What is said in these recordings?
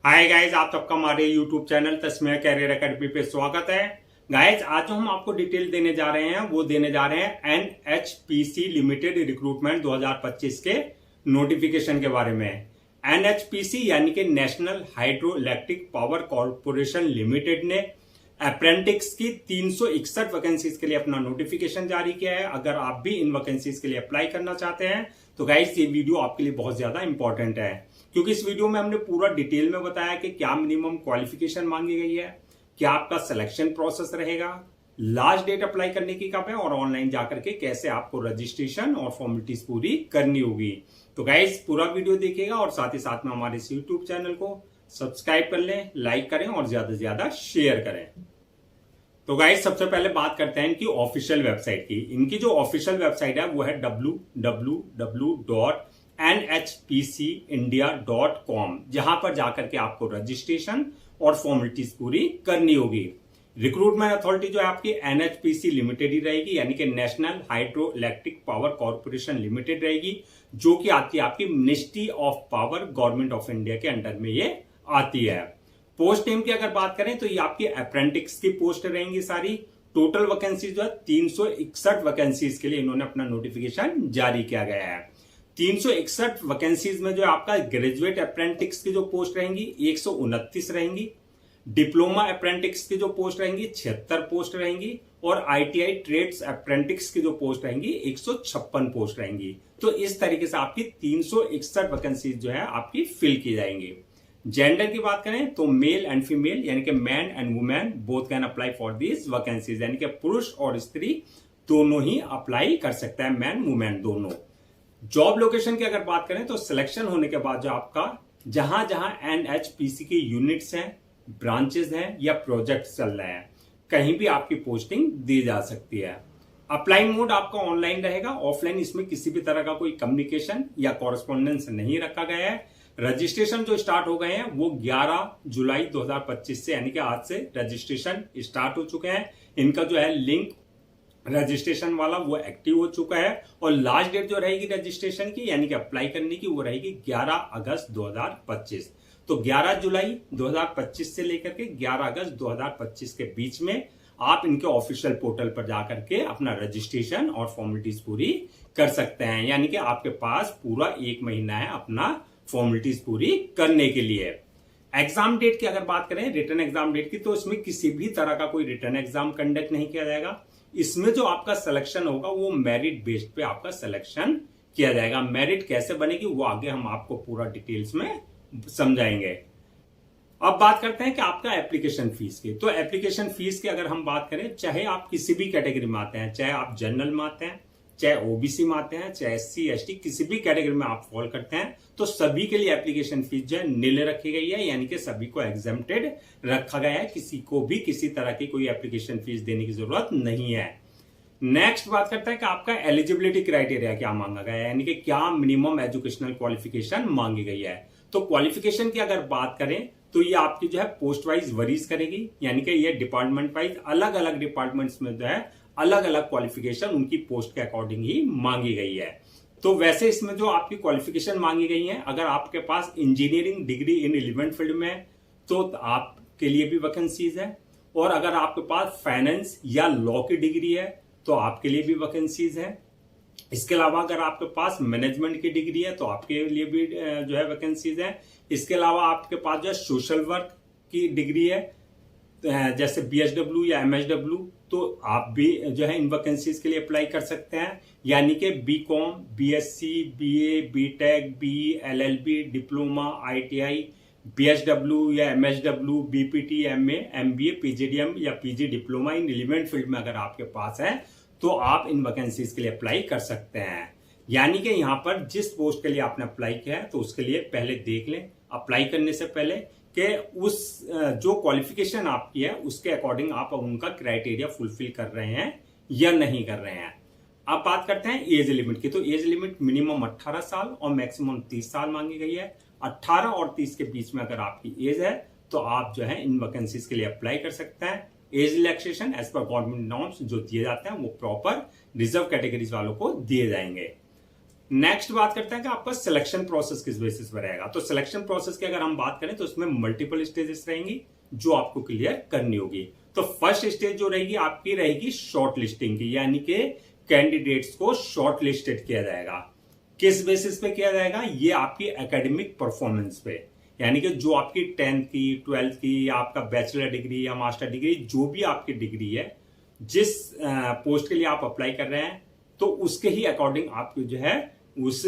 Hi guys, आप सबका हमारे YouTube channel Tasmiya career academy पे स्वागत है। गाइज, आज जो हम आपको डिटेल देने जा रहे हैं वो देने जा रहे हैं एनएचपीसी लिमिटेड रिक्रूटमेंट 2025 के नोटिफिकेशन के बारे में। एनएचपीसी यानी कि national hydro electric power corporation limited ने अप्रेंटिस की 361 वैकेंसीज के लिए अपना नोटिफिकेशन जारी किया है। अगर आप भी इन वैकेंसीज के लिए अप्लाई करना चाहते हैं तो गाइस ये वीडियो आपके लिए बहुत ज्यादा इंपॉर्टेंट है, क्योंकि इस वीडियो में हमने पूरा डिटेल में बताया कि क्या मिनिमम क्वालिफिकेशन मांगी गई है, क्या आपका सिलेक्शन प्रोसेस रहेगा, लास्ट डेट अप्लाई करने की कब है और ऑनलाइन जाकर के कैसे आपको रजिस्ट्रेशन और फॉर्मेलिटीज पूरी करनी होगी। तो गाइस पूरा वीडियो देखिएगा और साथ ही साथ में हमारे इस यूट्यूब चैनल को सब्सक्राइब कर लें, लाइक करें और ज्यादा से ज्यादा शेयर करें। तो गाइस सबसे पहले बात करते हैं इनकी ऑफिशियल वेबसाइट की। इनकी जो ऑफिशियल वेबसाइट है वो है www.nhpcindia.com, जहां पर जाकर के आपको रजिस्ट्रेशन और फॉर्मेलिटीज पूरी करनी होगी। रिक्रूटमेंट अथॉरिटी जो है आपकी एनएचपीसी लिमिटेड ही रहेगी, यानी कि national hydro electric power corporation limited रहेगी, जो कि आती है आपकी ministry of power, government of India के अंडर में ये आती है। पोस्ट नेम की अगर बात करें तो ये आपकी अप्रेंटिस की पोस्ट रहेंगी सारी। टोटल वैकेंसीज जो है 361 वैकेंसीज के लिए इन्होंने अपना नोटिफिकेशन जारी किया गया है। 361 वैकेंसीज में जो आपका ग्रेजुएट अप्रेंटिस की जो पोस्ट रहेंगी 129 रहेंगी, डिप्लोमा अप्रेंटिस की जो पोस्ट रहेंगी 76 पोस्ट रहेंगी और आईटीआई ट्रेड्स अप्रेंटिस की जो पोस्ट रहेंगी 156 पोस्ट रहेंगी। तो इस तरीके से आपकी 361 वैकेंसीज जो है आपकी फिल की जाएंगी। जेंडर की बात करें तो मेल एंड फीमेल यानी कि man and women both can apply for this vacancies, यानी कि पुरुष और स्त्री दोनों ही अप्लाई कर सकता है, मैन वुमेन दोनों। जॉब लोकेशन की अगर बात करें तो सिलेक्शन होने के बाद जो आपका जहां जहां एनएचपीसी की यूनिट्स हैं, ब्रांचेस हैं या प्रोजेक्ट चल रहे हैं, कहीं भी आपकी पोस्टिंग दी जा सकती है। अप्लाई मोड आपका ऑनलाइन रहेगा, ऑफलाइन इसमें किसी भी तरह का कोई कम्युनिकेशन या कॉरेस्पॉन्डेंस नहीं रखा गया है। रजिस्ट्रेशन जो स्टार्ट हो गए हैं वो 11 जुलाई 2025 से, यानी कि आज से रजिस्ट्रेशन स्टार्ट हो चुके हैं। इनका जो है लिंक रजिस्ट्रेशन वाला वो एक्टिव हो चुका है और लास्ट डेट जो रहेगी रजिस्ट्रेशन की यानी कि अप्लाई करने की वो रहेगी 11 अगस्त 2025। तो 11 जुलाई 2025 से लेकर के 11 अगस्त 2025 के बीच में आप इनके ऑफिशियल पोर्टल पर जाकर के अपना रजिस्ट्रेशन और फॉर्मेलिटीज पूरी कर सकते हैं, यानी कि आपके पास पूरा 1 महीना है अपना फॉर्मेलिटीज पूरी करने के लिए। एग्जाम डेट की अगर बात करें, रिटर्न एग्जाम डेट की, तो इसमें किसी भी तरह का कोई रिटर्न एग्जाम कंडक्ट नहीं किया जाएगा। इसमें जो आपका सिलेक्शन होगा वो मेरिट बेस्ड पे आपका सिलेक्शन किया जाएगा। मेरिट कैसे बनेगी वो आगे हम आपको पूरा डिटेल्स में समझाएंगे। अब बात करते हैं कि आपका एप्लीकेशन फीस की। तो एप्लीकेशन फीस की अगर हम बात करें, चाहे आप किसी भी कैटेगरी में आते हैं, चाहे आप जनरल में आते हैं, चाहे ओबीसी में आते हैं, चाहे एससी एसटी, किसी भी कैटेगरी में आप फॉल करते हैं, तो सभी के लिए एप्लीकेशन फीस जो है नील रखी गई है, यानी कि सभी को एग्जेम्प्टेड रखा गया है। किसी को भी किसी तरह की कोई एप्लीकेशन फीस देने की जरूरत नहीं है। नेक्स्ट बात करते हैं कि आपका एलिजिबिलिटी क्राइटेरिया क्या मांगा गया है, यानी कि क्या मिनिमम एजुकेशनल क्वालिफिकेशन मांगी गई है। तो क्वालिफिकेशन की अगर बात करें तो ये आपकी जो है पोस्ट वाइज वरीज करेगी, यानी कि ये डिपार्टमेंट वाइज अलग अलग डिपार्टमेंट्स में जो है अलग अलग क्वालिफिकेशन उनकी पोस्ट के अकॉर्डिंग ही मांगी गई है। तो वैसे इसमें जो आपकी क्वालिफिकेशन मांगी गई है, अगर आपके पास engineering degree in relevant field में है तो आपके लिए भी वैकेंसीज है, और अगर आपके पास फाइनेंस या लॉ की डिग्री है तो आपके लिए भी वैकेंसीज है। इसके अलावा अगर आपके पास मैनेजमेंट की डिग्री है तो आपके लिए भी जो है वैकेंसीज है। इसके अलावा आपके पास जो है सोशल वर्क की डिग्री है, जैसे बीएसडब्ल्यू या एमएसडब्ल्यू, तो आप भी जो है इन वैकेंसीज के लिए अप्लाई कर सकते हैं, यानी कि BCom, BSc, BA, BTech, BE, LLB, diploma, ITI, BSW या MSW, BPT, MA, MBA, PGDM या PG diploma in relevant field में अगर आपके पास है तो आप इन वैकेंसीज के लिए अप्लाई कर सकते हैं। यानी कि यहाँ पर जिस पोस्ट के लिए आपने अप्लाई किया है तो उसके लिए पहले देख लें अप्लाई करने से पहले कि उस जो क्वालिफिकेशन आपकी है उसके अकॉर्डिंग आप उनका क्राइटेरिया फुलफिल कर रहे हैं या नहीं कर रहे हैं। अब बात करते हैं एज लिमिट की। तो एज लिमिट मिनिमम 18 साल और मैक्सिमम 30 साल मांगी गई है। 18 और 30 के बीच में अगर आपकी एज है तो आप जो है इन वैकेंसीज के लिए अप्लाई कर सकते हैं। एज रिलैक्सेशन एज पर गवर्नमेंट नॉर्म्स जो दिए जाते हैं वो प्रॉपर रिजर्व कैटेगरीज वालों को दिए जाएंगे। नेक्स्ट बात करते हैं कि आपका सिलेक्शन प्रोसेस किस बेसिस पर रहेगा। तो सिलेक्शन प्रोसेस की अगर हम बात करें तो इसमें मल्टीपल स्टेजेस रहेंगी जो आपको क्लियर करनी होगी। तो फर्स्ट स्टेज जो रहेगी आपकी रहेगी शॉर्ट लिस्टिंग की, यानी कि कैंडिडेट्स को शॉर्ट लिस्टेड किया जाएगा। किस बेसिस पे किया जाएगा? ये आपकी एकेडमिक परफॉर्मेंस पे, यानी कि जो आपकी 10th की 12th की या आपका बैचलर डिग्री या मास्टर डिग्री जो भी आपकी डिग्री है, जिस पोस्ट के लिए आप अप्लाई कर रहे हैं तो उसके ही अकॉर्डिंग आपकी जो है उस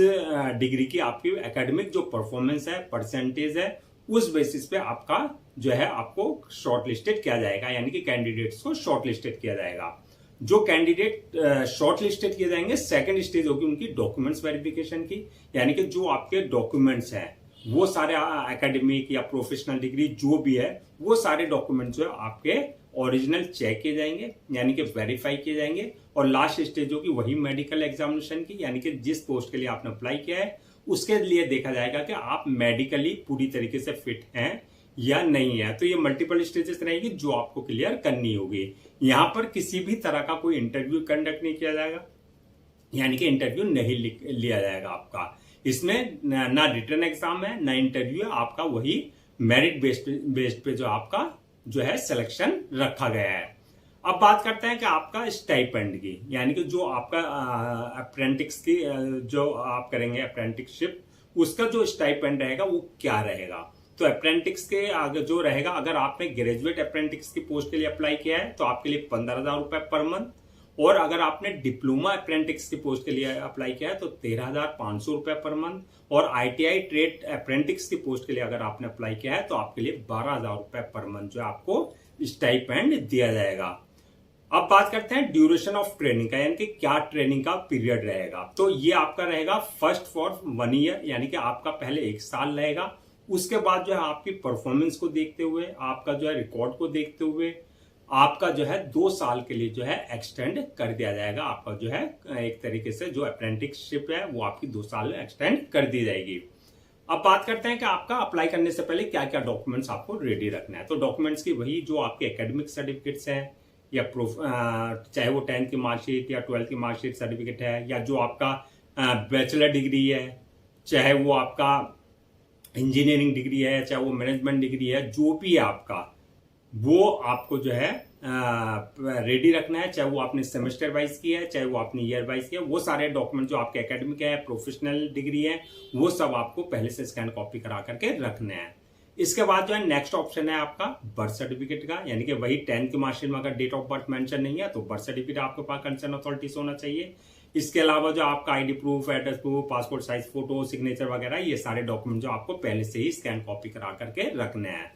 डिग्री की आपकी एकेडमिक जो परफॉर्मेंस है, परसेंटेज है, उस बेसिस पे आपका जो है आपको शॉर्ट लिस्टेड किया जाएगा, यानी कि कैंडिडेट्स को शॉर्ट लिस्टेड किया जाएगा। जो कैंडिडेट शॉर्ट लिस्टेड किए जाएंगे, सेकंड स्टेज होगी उनकी डॉक्यूमेंट्स वेरिफिकेशन की, यानी कि जो आपके डॉक्यूमेंट्स हैं वो सारे एकेडमिक या प्रोफेशनल डिग्री जो भी है वो सारे डॉक्यूमेंट्स जो है आपके ओरिजिनल चेक किए जाएंगे, यानी कि वेरीफाई किए जाएंगे। और लास्ट स्टेज होगी वही मेडिकल एग्जामिनेशन की, यानी कि जिस पोस्ट के लिए आपने अप्लाई किया है उसके लिए देखा जाएगा कि आप मेडिकली पूरी तरीके से फिट हैं या नहीं है। तो ये मल्टीपल स्टेजेस रहेगी जो आपको क्लियर करनी होगी। यहां पर किसी भी तरह का कोई इंटरव्यू कंडक्ट नहीं किया जाएगा, यानी कि इंटरव्यू नहीं लिया जाएगा आपका। इसमें ना रिटर्न एग्जाम है ना इंटरव्यू है, आपका वही मेरिट बेस्ड पे जो आपका जो है सिलेक्शन रखा गया है। अब बात करते हैं कि आपका स्टाइपेंड की, यानी कि जो आपका अप्रेंटिस की जो आप करेंगे अप्रेंटिसशिप, उसका जो स्टाइपेंड रहेगा वो क्या रहेगा। तो अप्रेंटिस के आगे जो रहेगा, अगर आपने ग्रेजुएट अप्रेंटिस की पोस्ट के लिए अप्लाई किया है तो आपके लिए 15,000 रुपए पर मंथ, और अगर आपने डिप्लोमा अप्रेंटिस की पोस्ट के लिए अप्लाई किया है तो 13,500 रुपए पर मंथ, और ITI ट्रेड अप्रेंटिस की पोस्ट के लिए अगर आपने अप्लाई किया है तो आपके लिए 12,000 रुपए पर मंथ जो आपको स्टाइपेंड दिया जाएगा। अब बात करते हैं ड्यूरेशन ऑफ ट्रेनिंग का, यानी कि क्या ट्रेनिंग का पीरियड रहेगा। तो ये आपका रहेगा फर्स्ट फॉर 1 ईयर, यानी कि आपका पहले 1 साल रहेगा। उसके बाद जो है आपकी परफॉर्मेंस को देखते हुए, आपका जो है रिकॉर्ड को देखते हुए, आपका जो है 2 साल के लिए जो है एक्सटेंड कर दिया जाएगा। आपका जो है एक तरीके से जो अप्रेंटिसशिप है वो आपकी 2 साल एक्सटेंड कर दी जाएगी। अब बात करते हैं कि आपका अप्लाई करने से पहले क्या क्या डॉक्यूमेंट्स आपको रेडी रखना है। तो डॉक्यूमेंट्स की वही जो आपके एकेडमिक सर्टिफिकेट्स हैं, या चाहे वो 10th की मार्कशीट या 12th की मार्कशीट सर्टिफिकेट है, या जो आपका बैचलर डिग्री है, चाहे वो आपका इंजीनियरिंग डिग्री है, चाहे वो मैनेजमेंट डिग्री है, जो भी है आपका, वो आपको जो है रेडी रखना है। चाहे वो आपने सेमेस्टर वाइज किया है, चाहे वो आपने ईयर वाइज किया है, वो सारे डॉक्यूमेंट जो आपके एकेडमिक है, प्रोफेशनल डिग्री है, वो सब आपको पहले से स्कैन कॉपी करा करके रखने हैं। इसके बाद जो है नेक्स्ट ऑप्शन है आपका बर्थ सर्टिफिकेट का, यानी कि वही 10th की मार्कशीट में अगर डेट ऑफ बर्थ मेंशन नहीं है तो बर्थ सर्टिफिकेट आपके पास कंसर्न अथॉरिटी से होना चाहिए। इसके अलावा जो आपका ID proof, address proof, passport size photo, signature वगैरह, ये सारे डॉक्यूमेंट जो आपको पहले से ही स्कैन कॉपी करा करके रखने हैं।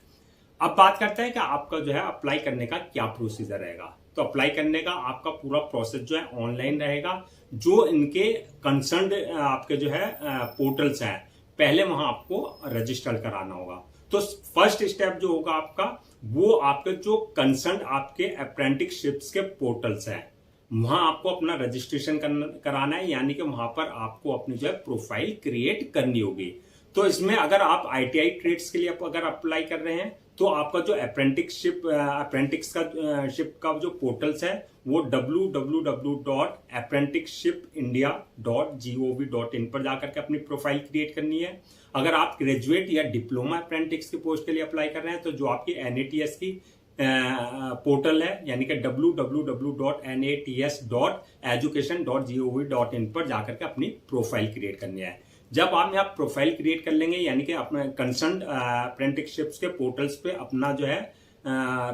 अब बात करते हैं कि आपका जो है अप्लाई करने का क्या प्रोसीजर रहेगा। तो अप्लाई करने का आपका पूरा प्रोसेस जो है ऑनलाइन रहेगा। जो इनके कंसर्न आपके जो है पोर्टल्स हैं, पहले वहां आपको रजिस्टर कराना होगा। तो फर्स्ट स्टेप जो होगा आपका, वो आपके जो कंसर्न आपके अप्रेंटिसशिप्स के पोर्टल्स हैं, वहां आपको अपना रजिस्ट्रेशन कराना है, यानी कि वहां पर आपको अपनी जो है प्रोफाइल क्रिएट करनी होगी। तो इसमें अगर आप ITI ट्रेड्स के लिए अगर अप्लाई कर रहे हैं तो आपका जो अप्रेंटिस का जो पोर्टल्स है वो www.apprenticeshipindia.gov.in पर जाकर के अपनी प्रोफाइल क्रिएट करनी है। अगर आप ग्रेजुएट या डिप्लोमा अप्रेंटिस की पोस्ट के लिए अप्लाई कर रहे हैं तो जो आपकी NATS की पोर्टल है, यानी कि www.nats.education.gov.in पर जाकर के अपनी प्रोफाइल क्रिएट करनी है। जब आप यहाँ प्रोफाइल क्रिएट कर लेंगे, यानी कि अपने कंसर्न अप्रेंटिसशिप्स के पोर्टल्स पे अपना जो है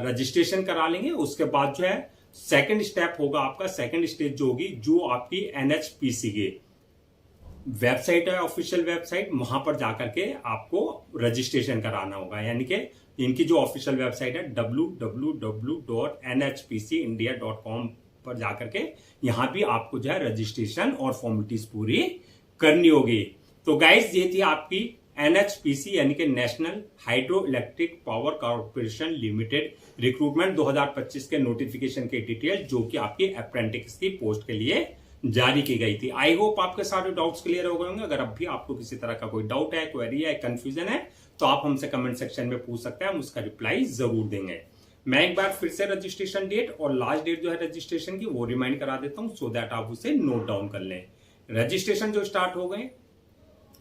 रजिस्ट्रेशन करा लेंगे, उसके बाद जो है सेकंड स्टेप होगा आपका, सेकंड स्टेज जो होगी, जो आपकी NHPC की वेबसाइट है, ऑफिशियल वेबसाइट, वहां पर जाकर के आपको रजिस्ट्रेशन कराना होगा। यानी कि इनकी जो ऑफिशियल वेबसाइट है www.nhpcindia.com पर जाकर के यहाँ भी आपको जो है रजिस्ट्रेशन और फॉर्मेलिटीज पूरी करनी होगी। तो गाइस, ये थी आपकी NHPC यानी कि national hydro electric power corporation limited recruitment 2025 के नोटिफिकेशन की डिटेल, जो कि आपकी अप्रेंटिस की पोस्ट के लिए जारी की गई थी। आई होप आपके सारे डाउट्स क्लियर हो गए होंगे। अगर अब भी आपको किसी तरह का कोई डाउट है, क्वेरी है, कंफ्यूजन है, तो आप हमसे कमेंट सेक्शन में पूछ सकते हैं, हम उसका रिप्लाई जरूर देंगे। मैं एक बार फिर से रजिस्ट्रेशन डेट और लास्ट डेट जो है रजिस्ट्रेशन की वो रिमाइंड करा देता हूं, सो दैट आप उसे नोट डाउन कर लें। रजिस्ट्रेशन जो स्टार्ट हो गए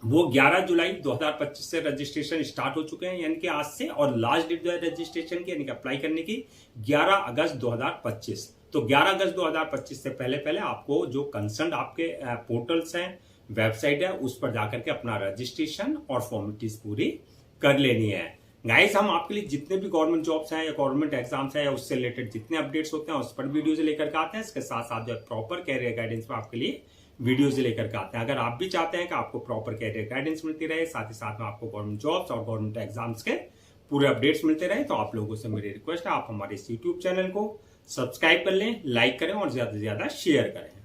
वो 11 जुलाई 2025 से रजिस्ट्रेशन स्टार्ट हो चुके हैं, यानी कि आज से, और लास्ट डेट जो है रजिस्ट्रेशन की यानी कि अप्लाई करने की 11 अगस्त 2025। तो 11 अगस्त 2025 से पहले पहले आपको जो कंसर्न आपके पोर्टल्स हैं, वेबसाइट है, उस पर जाकर के अपना रजिस्ट्रेशन और फॉर्मेलिटीज पूरी कर लेनी है। गाइस, हम आपके लिए जितने भी गवर्नमेंट जॉब्स हैं या गवर्नमेंट एग्जाम्स हैं या उससे रिलेटेड जितने अपडेट्स होते हैं उस पर वीडियोज लेकर के आते हैं। इसके साथ साथ जो है प्रॉपर कैरियर गाइडेंस में आपके लिए वीडियोज लेकर के आते हैं। अगर आप भी चाहते हैं कि आपको प्रॉपर कैरियर गाइडेंस मिलती रहे, साथ ही साथ में आपको गवर्नमेंट जॉब्स और गवर्नमेंट एग्जाम्स के पूरे अपडेट्स मिलते रहे, तो आप लोगों से मेरी रिक्वेस्ट है आप हमारे इस यूट्यूब चैनल को सब्सक्राइब कर लें, लाइक करें और ज्यादा से ज्यादा शेयर करें।